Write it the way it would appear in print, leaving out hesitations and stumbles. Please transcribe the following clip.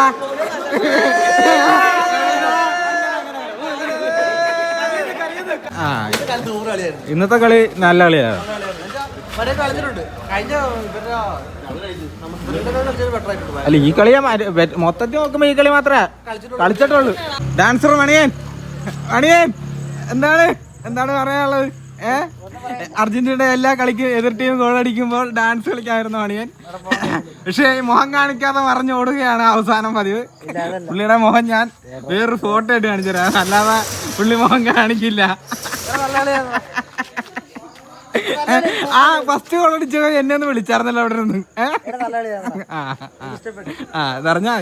പറടാ. ഇന്നത്തെ കളി നല്ല കളിയാണ്. അല്ല ഈ കളിയാ മൊത്തത്തിൽ നോക്കുമ്പോ ഈ കളി മാത്രമേ കളിച്ചിട്ടുള്ളൂ. ഡാൻസർ മണിയൻ എന്താണ് പറയാനുള്ളത്? അർജന്റീന എല്ലാ കളിക്കും എതിർ ടീം ഗോളടിക്കുമ്പോൾ ഡാൻസ് കളിക്കായിരുന്നു മണിയൻ. പക്ഷെ മുഖം കാണിക്കാതെ മറിഞ്ഞു ഓടുകയാണ് അവസാനം പതിവ്. പുള്ളിയുടെ മുഖം ഞാൻ വേറൊരു ഫോട്ടോ ആയിട്ട് കാണിച്ചു തരാം, അല്ലാതെ പുള്ളി മുഖം കാണിക്കില്ല. ആ ഫസ്റ്റ് ഗോൾ അടിച്ചോ എന്നെ ഒന്ന് വിളിച്ചായിരുന്നല്ലോ അവിടെ നിന്ന്. ഇതറിഞ്ഞാ